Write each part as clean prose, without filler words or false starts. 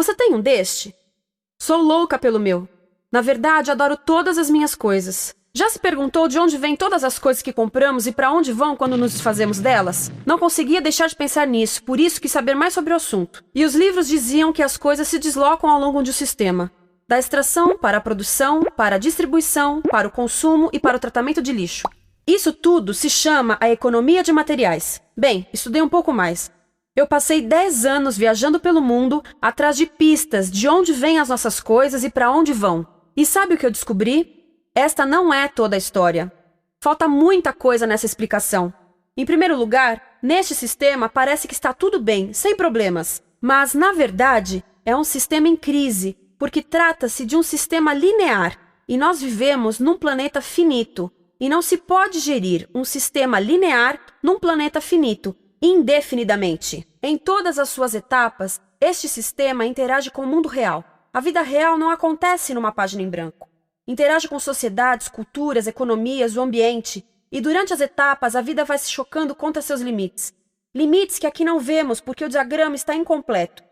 Você tem um deste? Sou louca pelo meu. Na verdade, adoro todas as minhas coisas. Já se perguntou de onde vêm todas as coisas que compramos e para onde vão quando nos desfazemos delas? Não conseguia deixar de pensar nisso, por isso quis saber mais sobre o assunto. E os livros diziam que as coisas se deslocam ao longo de um sistema. Da extração para a produção, para a distribuição, para o consumo e para o tratamento de lixo. Isso tudo se chama a economia de materiais. Bem, estudei um pouco mais. Eu passei 10 anos viajando pelo mundo atrás de pistas de onde vêm as nossas coisas e para onde vão. E sabe o que eu descobri? Esta não é toda a história. Falta muita coisa nessa explicação. Em primeiro lugar, neste sistema parece que está tudo bem, sem problemas. Mas, na verdade, é um sistema em crise, porque trata-se de um sistema linear e nós vivemos num planeta finito. E não se pode gerir um sistema linear num planeta finito indefinidamente. Em todas as suas etapas, este sistema interage com o mundo real. A vida real não acontece numa página em branco. Interage com sociedades, culturas, economias, o ambiente. E durante as etapas, a vida vai se chocando contra seus limites. Limites que aqui não vemos porque o diagrama está incompleto.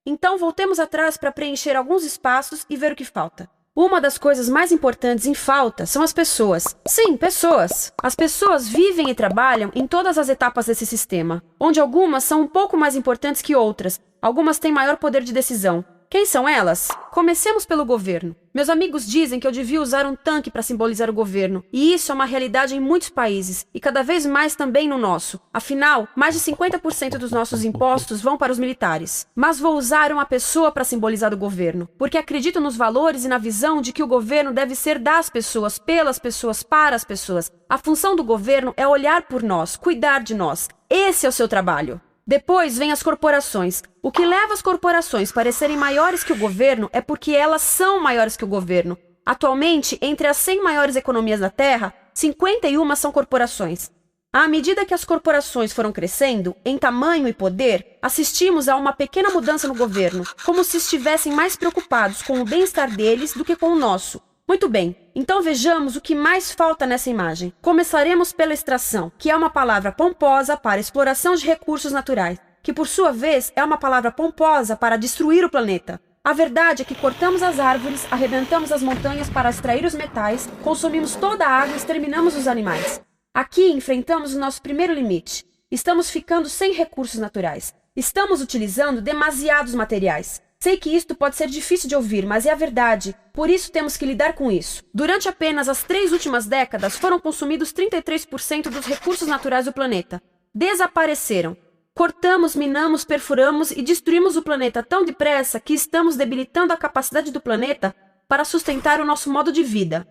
Então, voltemos atrás para preencher alguns espaços e ver o que falta. Uma das coisas mais importantes em falta são as pessoas. Sim, pessoas. As pessoas vivem e trabalham em todas as etapas desse sistema, onde algumas são um pouco mais importantes que outras, algumas têm maior poder de decisão. Quem são elas? Comecemos pelo governo. Meus amigos dizem que eu devia usar um tanque para simbolizar o governo, e isso é uma realidade em muitos países, e cada vez mais também no nosso. Afinal, mais de 50% dos nossos impostos vão para os militares. Mas vou usar uma pessoa para simbolizar o governo, porque acredito nos valores e na visão de que o governo deve ser das pessoas, pelas pessoas, para as pessoas. A função do governo é olhar por nós, cuidar de nós. Esse é o seu trabalho. Depois vem as corporações. O que leva as corporações a parecerem maiores que o governo é porque elas são maiores que o governo. Atualmente, entre as 100 maiores economias da Terra, 51 são corporações. À medida que as corporações foram crescendo, em tamanho e poder, assistimos a uma pequena mudança no governo, como se estivessem mais preocupados com o bem-estar deles do que com o nosso. Muito bem, então vejamos o que mais falta nessa imagem. Começaremos pela extração, que é uma palavra pomposa para exploração de recursos naturais, que por sua vez é uma palavra pomposa para destruir o planeta. A verdade é que cortamos as árvores, arrebentamos as montanhas para extrair os metais, consumimos toda a água e exterminamos os animais. Aqui enfrentamos o nosso primeiro limite. Estamos ficando sem recursos naturais. Estamos utilizando demasiados materiais. Sei que isto pode ser difícil de ouvir, mas é a verdade. Por isso temos que lidar com isso. Durante apenas as 3 últimas décadas, foram consumidos 33% dos recursos naturais do planeta. Desapareceram. Cortamos, minamos, perfuramos e destruímos o planeta tão depressa que estamos debilitando a capacidade do planeta para sustentar o nosso modo de vida.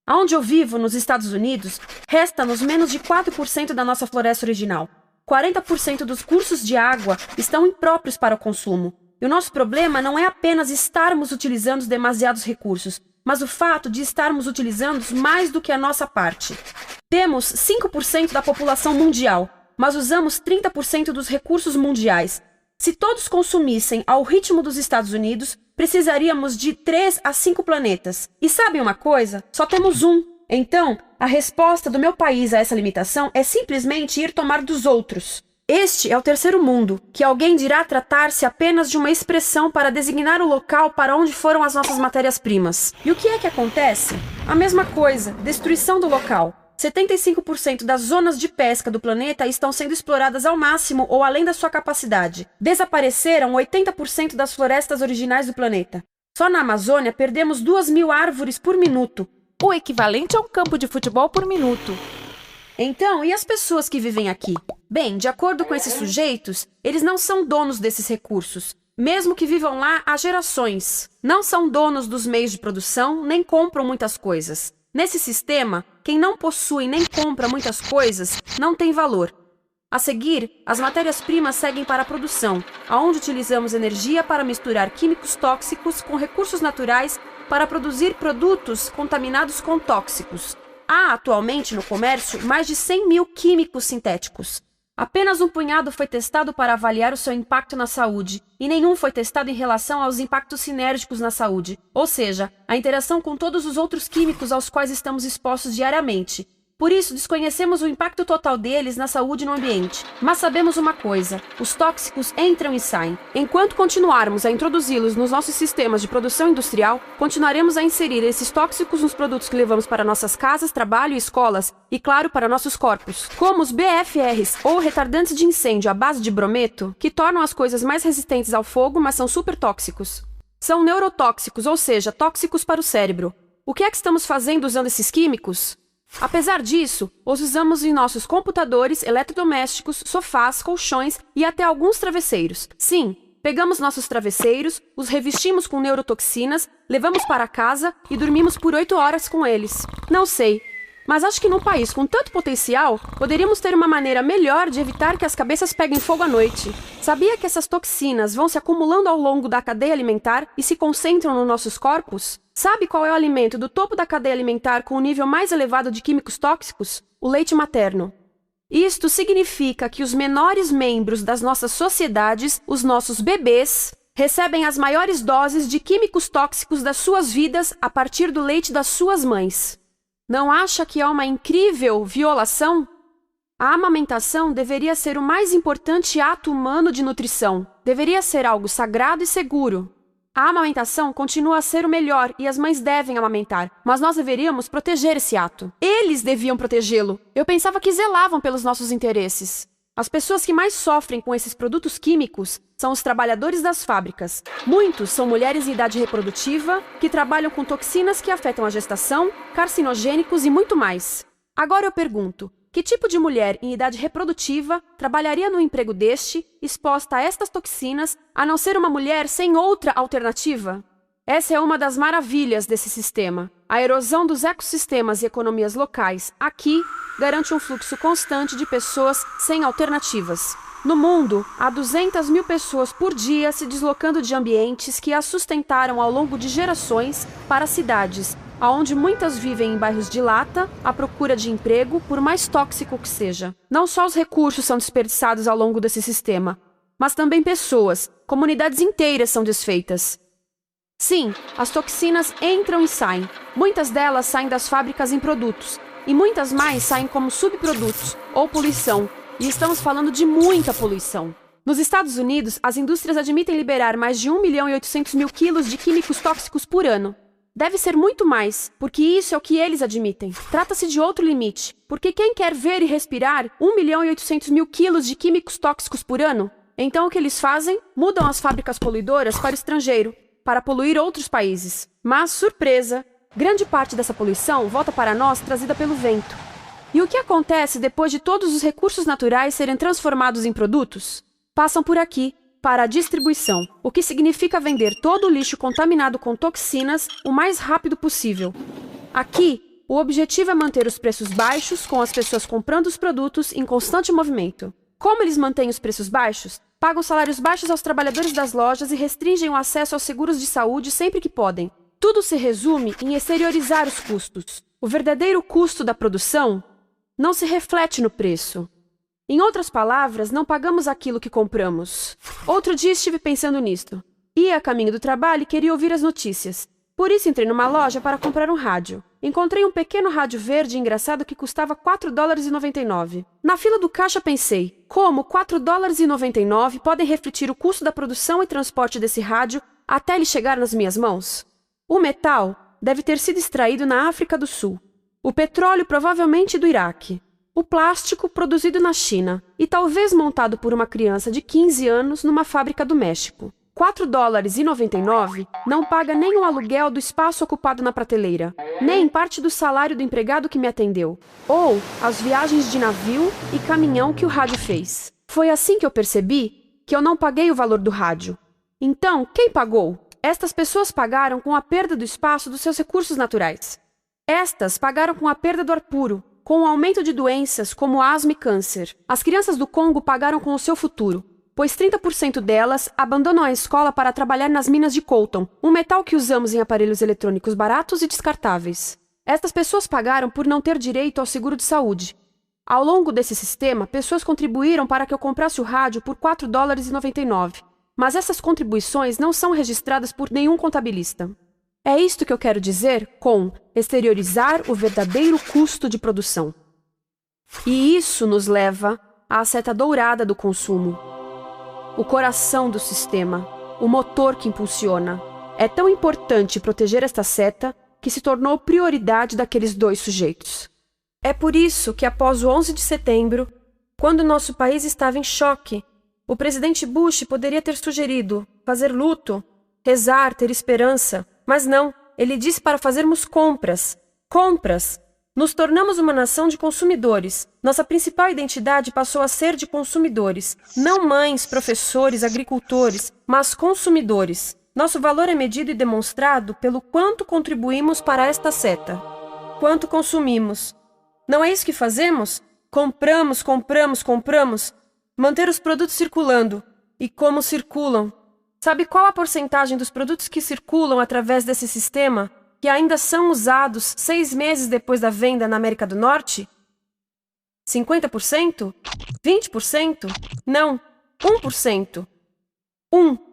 Aonde eu vivo, nos Estados Unidos, resta-nos menos de 4% da nossa floresta original. 40% dos cursos de água estão impróprios para o consumo. E o nosso problema não é apenas estarmos utilizando demasiados recursos, mas o fato de estarmos utilizando mais do que a nossa parte. Temos 5% da população mundial, mas usamos 30% dos recursos mundiais. Se todos consumissem ao ritmo dos Estados Unidos, precisaríamos de 3 a 5 planetas. E sabem uma coisa? Só temos um. Então, a resposta do meu país a essa limitação é simplesmente ir tomar dos outros. Este é o terceiro mundo, que alguém dirá tratar-se apenas de uma expressão para designar o local para onde foram as nossas matérias-primas. E o que é que acontece? A mesma coisa, destruição do local. 75% das zonas de pesca do planeta estão sendo exploradas ao máximo ou além da sua capacidade. Desapareceram 80% das florestas originais do planeta. Só na Amazônia perdemos 2.000 árvores por minuto, o equivalente a um campo de futebol por minuto. Então, e as pessoas que vivem aqui? Bem, de acordo com esses sujeitos, eles não são donos desses recursos, mesmo que vivam lá há gerações. Não são donos dos meios de produção, nem compram muitas coisas. Nesse sistema, quem não possui nem compra muitas coisas não tem valor. A seguir, as matérias-primas seguem para a produção, onde utilizamos energia para misturar químicos tóxicos com recursos naturais para produzir produtos contaminados com tóxicos. Há atualmente no comércio mais de 100.000 químicos sintéticos. Apenas um punhado foi testado para avaliar o seu impacto na saúde, e nenhum foi testado em relação aos impactos sinérgicos na saúde, ou seja, a interação com todos os outros químicos aos quais estamos expostos diariamente. Por isso, desconhecemos o impacto total deles na saúde e no ambiente. Mas sabemos uma coisa: os tóxicos entram e saem. Enquanto continuarmos a introduzi-los nos nossos sistemas de produção industrial, continuaremos a inserir esses tóxicos nos produtos que levamos para nossas casas, trabalho e escolas, e claro, para nossos corpos. Como os BFRs, ou retardantes de incêndio à base de brometo, que tornam as coisas mais resistentes ao fogo, mas são super tóxicos. São neurotóxicos, ou seja, tóxicos para o cérebro. O que é que estamos fazendo usando esses químicos? Apesar disso, os usamos em nossos computadores, eletrodomésticos, sofás, colchões e até alguns travesseiros. Sim, pegamos nossos travesseiros, os revestimos com neurotoxinas, levamos para casa e dormimos por 8 horas com eles. Não sei, mas acho que num país com tanto potencial, poderíamos ter uma maneira melhor de evitar que as cabeças peguem fogo à noite. Sabia que essas toxinas vão se acumulando ao longo da cadeia alimentar e se concentram nos nossos corpos? Sabe qual é o alimento do topo da cadeia alimentar com o nível mais elevado de químicos tóxicos? O leite materno. Isto significa que os menores membros das nossas sociedades, os nossos bebês, recebem as maiores doses de químicos tóxicos das suas vidas a partir do leite das suas mães. Não acha que é uma incrível violação? A amamentação deveria ser o mais importante ato humano de nutrição. Deveria ser algo sagrado e seguro. A amamentação continua a ser o melhor e as mães devem amamentar, mas nós deveríamos proteger esse ato. Eles deviam protegê-lo. Eu pensava que zelavam pelos nossos interesses. As pessoas que mais sofrem com esses produtos químicos são os trabalhadores das fábricas. Muitos são mulheres em idade reprodutiva que trabalham com toxinas que afetam a gestação, carcinogênicos e muito mais. Agora eu pergunto: que tipo de mulher em idade reprodutiva trabalharia no emprego deste, exposta a estas toxinas, a não ser uma mulher sem outra alternativa? Essa é uma das maravilhas desse sistema. A erosão dos ecossistemas e economias locais aqui garante um fluxo constante de pessoas sem alternativas. No mundo, há 200 mil pessoas por dia se deslocando de ambientes que as sustentaram ao longo de gerações para cidades, onde muitas vivem em bairros de lata, à procura de emprego, por mais tóxico que seja. Não só os recursos são desperdiçados ao longo desse sistema, mas também pessoas, comunidades inteiras são desfeitas. Sim, as toxinas entram e saem. Muitas delas saem das fábricas em produtos, e muitas mais saem como subprodutos ou poluição, e estamos falando de muita poluição. Nos Estados Unidos, as indústrias admitem liberar mais de 1.800.000 quilos de químicos tóxicos por ano. Deve ser muito mais, porque isso é o que eles admitem. Trata-se de outro limite, porque quem quer ver e respirar 1.800.000 quilos de químicos tóxicos por ano? Então o que eles fazem? Mudam as fábricas poluidoras para o estrangeiro, para poluir outros países. Mas, surpresa, grande parte dessa poluição volta para nós trazida pelo vento. E o que acontece depois de todos os recursos naturais serem transformados em produtos? Passam por aqui, para a distribuição, o que significa vender todo o lixo contaminado com toxinas o mais rápido possível. Aqui, o objetivo é manter os preços baixos, com as pessoas comprando os produtos em constante movimento. Como eles mantêm os preços baixos? Pagam salários baixos aos trabalhadores das lojas e restringem o acesso aos seguros de saúde sempre que podem. Tudo se resume em exteriorizar os custos. O verdadeiro custo da produção não se reflete no preço. Em outras palavras, não pagamos aquilo que compramos. Outro dia estive pensando nisto. Ia a caminho do trabalho e queria ouvir as notícias. Por isso entrei numa loja para comprar um rádio. Encontrei um pequeno rádio verde engraçado que custava $4,99. Na fila do caixa pensei, como $4,99 podem refletir o custo da produção e transporte desse rádio até ele chegar nas minhas mãos? O metal deve ter sido extraído na África do Sul. O petróleo provavelmente do Iraque. O plástico produzido na China e talvez montado por uma criança de 15 anos numa fábrica do México. $4,99 não paga nem o aluguel do espaço ocupado na prateleira, nem parte do salário do empregado que me atendeu, ou as viagens de navio e caminhão que o rádio fez. Foi assim que eu percebi que eu não paguei o valor do rádio. Então, quem pagou? Estas pessoas pagaram com a perda do espaço dos seus recursos naturais. Estas pagaram com a perda do ar puro, com o aumento de doenças como asma e câncer. As crianças do Congo pagaram com o seu futuro, pois 30% delas abandonam a escola para trabalhar nas minas de coltan, um metal que usamos em aparelhos eletrônicos baratos e descartáveis. Estas pessoas pagaram por não ter direito ao seguro de saúde. Ao longo desse sistema, pessoas contribuíram para que eu comprasse o rádio por $4,99. Mas essas contribuições não são registradas por nenhum contabilista. É isto que eu quero dizer com exteriorizar o verdadeiro custo de produção. E isso nos leva à seta dourada do consumo. O coração do sistema, o motor que impulsiona. É tão importante proteger esta seta que se tornou prioridade daqueles dois sujeitos. É por isso que após o 11 de setembro, quando nosso país estava em choque, o presidente Bush poderia ter sugerido fazer luto, rezar, ter esperança, mas não, ele disse para fazermos compras. Compras! Nos tornamos uma nação de consumidores. Nossa principal identidade passou a ser de consumidores. Não mães, professores, agricultores, mas consumidores. Nosso valor é medido e demonstrado pelo quanto contribuímos para esta seta. Quanto consumimos. Não é isso que fazemos? Compramos, compramos, compramos. Manter os produtos circulando. E como circulam? Sabe qual a porcentagem dos produtos que circulam através desse sistema que ainda são usados 6 meses depois da venda na América do Norte? 50%? 20%? Não, 1%. 1.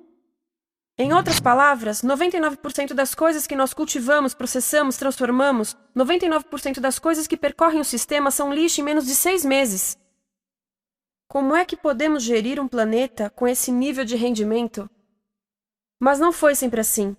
Em outras palavras, 99% das coisas que nós cultivamos, processamos, transformamos, 99% das coisas que percorrem o sistema são lixo em menos de 6 meses. Como é que podemos gerir um planeta com esse nível de rendimento? Mas não foi sempre assim.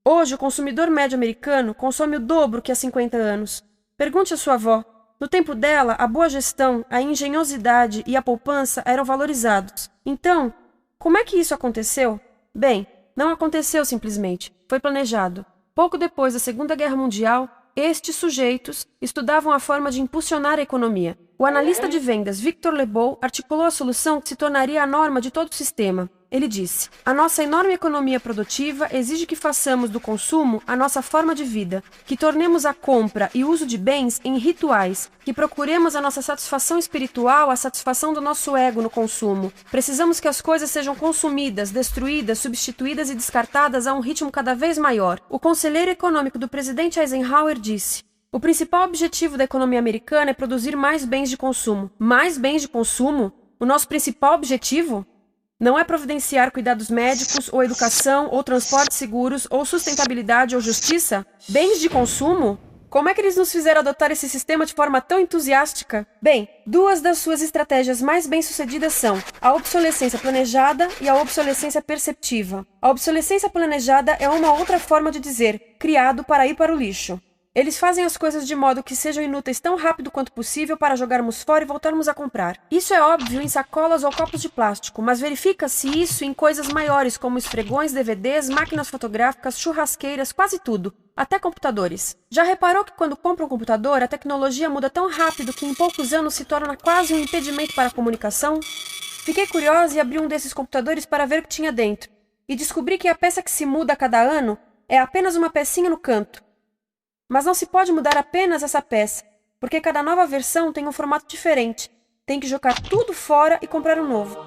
Hoje, o consumidor médio americano consome o dobro que há 50 anos. Pergunte à sua avó. No tempo dela, a boa gestão, a engenhosidade e a poupança eram valorizados. Então, como é que isso aconteceu? Bem, não aconteceu simplesmente. Foi planejado. Pouco depois da Segunda Guerra Mundial, estes sujeitos estudavam a forma de impulsionar a economia. O analista de vendas Victor Lebow articulou a solução que se tornaria a norma de todo o sistema. Ele disse: a nossa enorme economia produtiva exige que façamos do consumo a nossa forma de vida, que tornemos a compra e o uso de bens em rituais, que procuremos a nossa satisfação espiritual, a satisfação do nosso ego no consumo. Precisamos que as coisas sejam consumidas, destruídas, substituídas e descartadas a um ritmo cada vez maior. O conselheiro econômico do presidente Eisenhower disse: o principal objetivo da economia americana é produzir mais bens de consumo. Mais bens de consumo? O nosso principal objetivo? Não é providenciar cuidados médicos, ou educação, ou transportes seguros, ou sustentabilidade, ou justiça? Bens de consumo? Como é que eles nos fizeram adotar esse sistema de forma tão entusiástica? Bem, 2 das suas estratégias mais bem-sucedidas são a obsolescência planejada e a obsolescência perceptiva. A obsolescência planejada é uma outra forma de dizer criado para ir para o lixo. Eles fazem as coisas de modo que sejam inúteis tão rápido quanto possível para jogarmos fora e voltarmos a comprar. Isso é óbvio em sacolas ou copos de plástico, mas verifica-se isso em coisas maiores como esfregões, DVDs, máquinas fotográficas, churrasqueiras, quase tudo, até computadores. Já reparou que quando compra um computador, a tecnologia muda tão rápido que em poucos anos se torna quase um impedimento para a comunicação? Fiquei curiosa e abri um desses computadores para ver o que tinha dentro, e descobri que a peça que se muda a cada ano é apenas uma pecinha no canto. Mas não se pode mudar apenas essa peça, porque cada nova versão tem um formato diferente. Tem que jogar tudo fora e comprar um novo.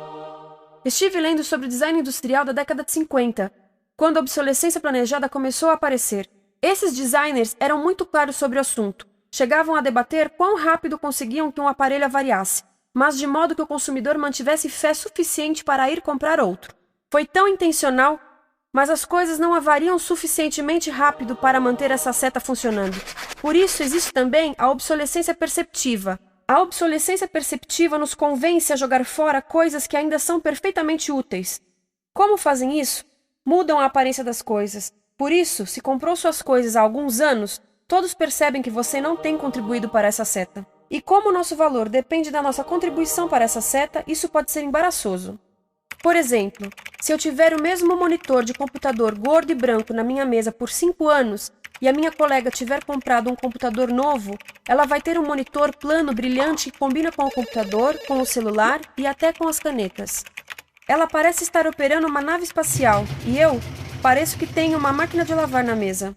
Estive lendo sobre o design industrial da década de 50, quando a obsolescência planejada começou a aparecer. Esses designers eram muito claros sobre o assunto. Chegavam a debater quão rápido conseguiam que um aparelho avariasse, mas de modo que o consumidor mantivesse fé suficiente para ir comprar outro. Foi tão intencional, mas as coisas não avariam suficientemente rápido para manter essa seta funcionando. Por isso, existe também a obsolescência perceptiva. A obsolescência perceptiva nos convence a jogar fora coisas que ainda são perfeitamente úteis. Como fazem isso? Mudam a aparência das coisas. Por isso, se comprou suas coisas há alguns anos, todos percebem que você não tem contribuído para essa seta. E como o nosso valor depende da nossa contribuição para essa seta, isso pode ser embaraçoso. Por exemplo, se eu tiver o mesmo monitor de computador gordo e branco na minha mesa por 5 anos e a minha colega tiver comprado um computador novo, ela vai ter um monitor plano brilhante que combina com o computador, com o celular e até com as canetas. Ela parece estar operando uma nave espacial e eu pareço que tenho uma máquina de lavar na mesa.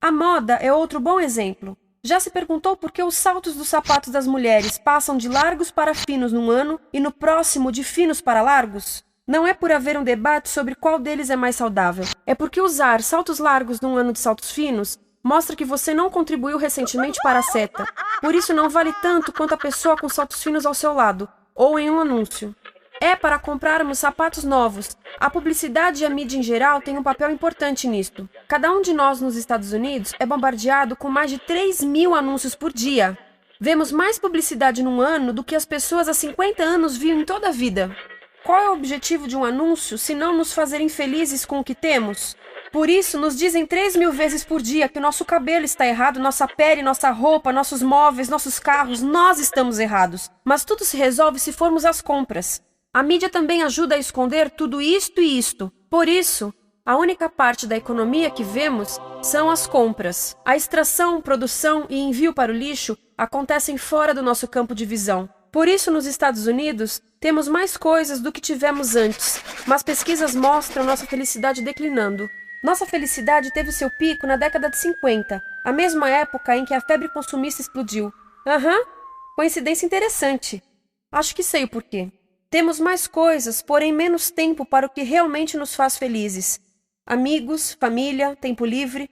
A moda é outro bom exemplo. Já se perguntou por que os saltos dos sapatos das mulheres passam de largos para finos num ano e no próximo de finos para largos? Não é por haver um debate sobre qual deles é mais saudável. É porque usar saltos largos num ano de saltos finos mostra que você não contribuiu recentemente para a seta. Por isso não vale tanto quanto a pessoa com saltos finos ao seu lado, ou em um anúncio. É para comprarmos sapatos novos. A publicidade e a mídia em geral têm um papel importante nisto. Cada um de nós nos Estados Unidos é bombardeado com mais de 3.000 anúncios por dia. Vemos mais publicidade num ano do que as pessoas há 50 anos viam em toda a vida. Qual é o objetivo de um anúncio se não nos fazer infelizes com o que temos? Por isso, nos dizem 3.000 vezes por dia que o nosso cabelo está errado, nossa pele, nossa roupa, nossos móveis, nossos carros, nós estamos errados. Mas tudo se resolve se formos às compras. A mídia também ajuda a esconder tudo isto e isto. Por isso, a única parte da economia que vemos são as compras. A extração, produção e envio para o lixo acontecem fora do nosso campo de visão. Por isso, nos Estados Unidos, temos mais coisas do que tivemos antes, mas pesquisas mostram nossa felicidade declinando. Nossa felicidade teve seu pico na década de 50, a mesma época em que a febre consumista explodiu. Coincidência interessante. Acho que sei o porquê. Temos mais coisas, porém menos tempo para o que realmente nos faz felizes. Amigos, família, tempo livre.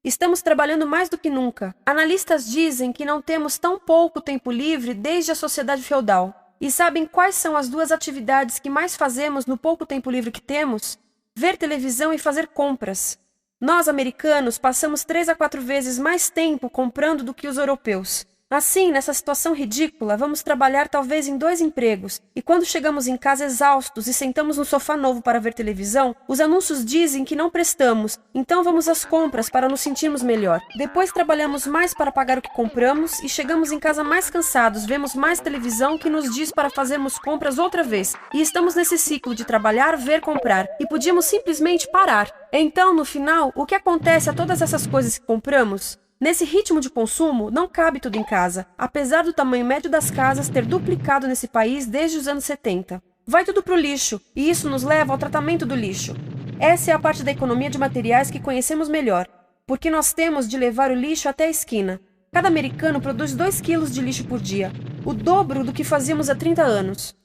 Estamos trabalhando mais do que nunca. Analistas dizem que não temos tão pouco tempo livre desde a sociedade feudal. E sabem quais são as duas atividades que mais fazemos no pouco tempo livre que temos? Ver televisão e fazer compras. Nós, americanos, passamos 3 a 4 vezes mais tempo comprando do que os europeus. Assim, nessa situação ridícula, vamos trabalhar talvez em 2 empregos, e quando chegamos em casa exaustos e sentamos no sofá novo para ver televisão, os anúncios dizem que não prestamos, então vamos às compras para nos sentirmos melhor. Depois trabalhamos mais para pagar o que compramos e chegamos em casa mais cansados, vemos mais televisão que nos diz para fazermos compras outra vez. E estamos nesse ciclo de trabalhar, ver, comprar, e podíamos simplesmente parar. Então, no final, o que acontece a todas essas coisas que compramos? Nesse ritmo de consumo, não cabe tudo em casa, apesar do tamanho médio das casas ter duplicado nesse país desde os anos 70. Vai tudo para o lixo, e isso nos leva ao tratamento do lixo. Essa é a parte da economia de materiais que conhecemos melhor, porque nós temos de levar o lixo até a esquina. Cada americano produz 2 quilos de lixo por dia, o dobro do que fazíamos há 30 anos.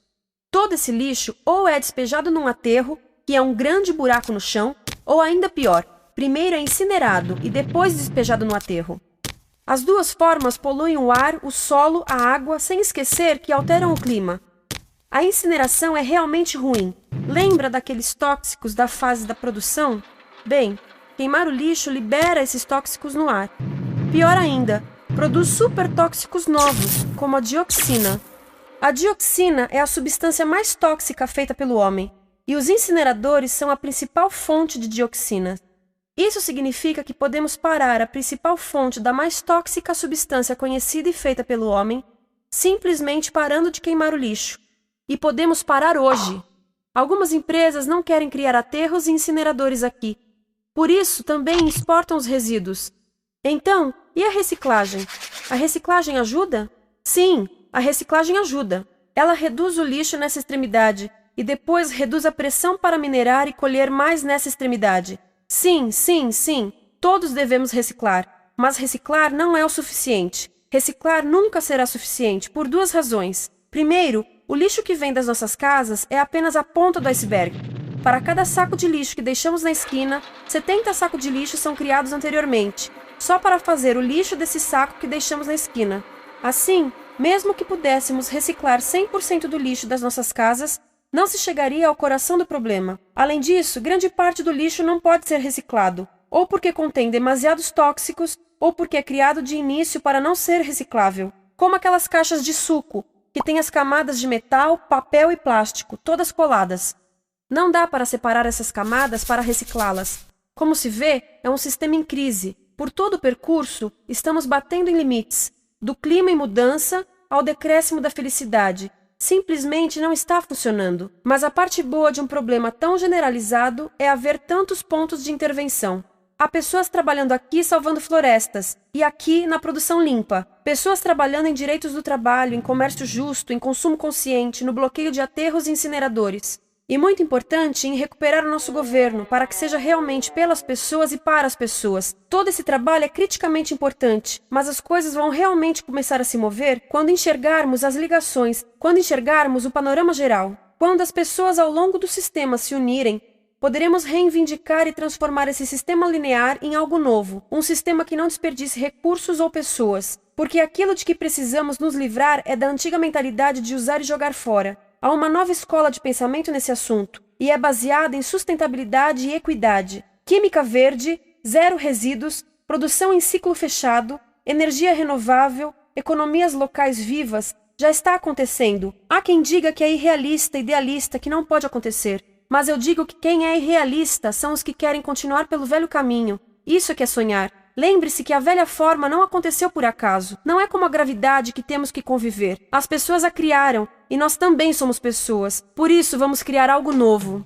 Todo esse lixo ou é despejado num aterro, que é um grande buraco no chão, ou ainda pior, primeiro é incinerado e depois despejado no aterro. As duas formas poluem o ar, o solo, a água, sem esquecer que alteram o clima. A incineração é realmente ruim. Lembra daqueles tóxicos da fase da produção? Bem, queimar o lixo libera esses tóxicos no ar. Pior ainda, produz supertóxicos novos, como a dioxina. A dioxina é a substância mais tóxica feita pelo homem, e os incineradores são a principal fonte de dioxina. Isso significa que podemos parar a principal fonte da mais tóxica substância conhecida e feita pelo homem, simplesmente parando de queimar o lixo. E podemos parar hoje. Algumas empresas não querem criar aterros e incineradores aqui. Por isso, também exportam os resíduos. Então, e a reciclagem? A reciclagem ajuda? Sim, a reciclagem ajuda. Ela reduz o lixo nessa extremidade e depois reduz a pressão para minerar e colher mais nessa extremidade. Sim, todos devemos reciclar, mas reciclar não é o suficiente. Reciclar nunca será suficiente, por 2 razões. Primeiro, o lixo que vem das nossas casas é apenas a ponta do iceberg. Para cada saco de lixo que deixamos na esquina, 70 sacos de lixo são criados anteriormente, só para fazer o lixo desse saco que deixamos na esquina. Assim, mesmo que pudéssemos reciclar 100% do lixo das nossas casas, não se chegaria ao coração do problema. Além disso, grande parte do lixo não pode ser reciclado, ou porque contém demasiados tóxicos, ou porque é criado de início para não ser reciclável, como aquelas caixas de suco, que têm as camadas de metal, papel e plástico, todas coladas. Não dá para separar essas camadas para reciclá-las. Como se vê, é um sistema em crise. Por todo o percurso, estamos batendo em limites, do clima em mudança ao decréscimo da felicidade. Simplesmente não está funcionando. Mas a parte boa de um problema tão generalizado é haver tantos pontos de intervenção. Há pessoas trabalhando aqui salvando florestas, e aqui na produção limpa. Pessoas trabalhando em direitos do trabalho, em comércio justo, em consumo consciente, no bloqueio de aterros e incineradores. E muito importante, em recuperar o nosso governo, para que seja realmente pelas pessoas e para as pessoas. Todo esse trabalho é criticamente importante, mas as coisas vão realmente começar a se mover quando enxergarmos as ligações, quando enxergarmos o panorama geral. Quando as pessoas ao longo do sistema se unirem, Poderemos reivindicar e transformar esse sistema linear em algo novo, um sistema que não desperdice recursos ou pessoas, porque aquilo de que precisamos nos livrar é da antiga mentalidade de usar e jogar fora. Há uma nova escola de pensamento nesse assunto, e é baseada em sustentabilidade e equidade, química verde, zero resíduos, produção em ciclo fechado, energia renovável, economias locais vivas. Já está acontecendo. Há quem diga que é irrealista, idealista, que não pode acontecer. Mas eu digo que quem é irrealista são os que querem continuar pelo velho caminho. Isso é que é sonhar. Lembre-se que a velha forma não aconteceu por acaso. Não é como a gravidade que temos que conviver. As pessoas a criaram, e nós também somos pessoas. Por isso vamos criar algo novo.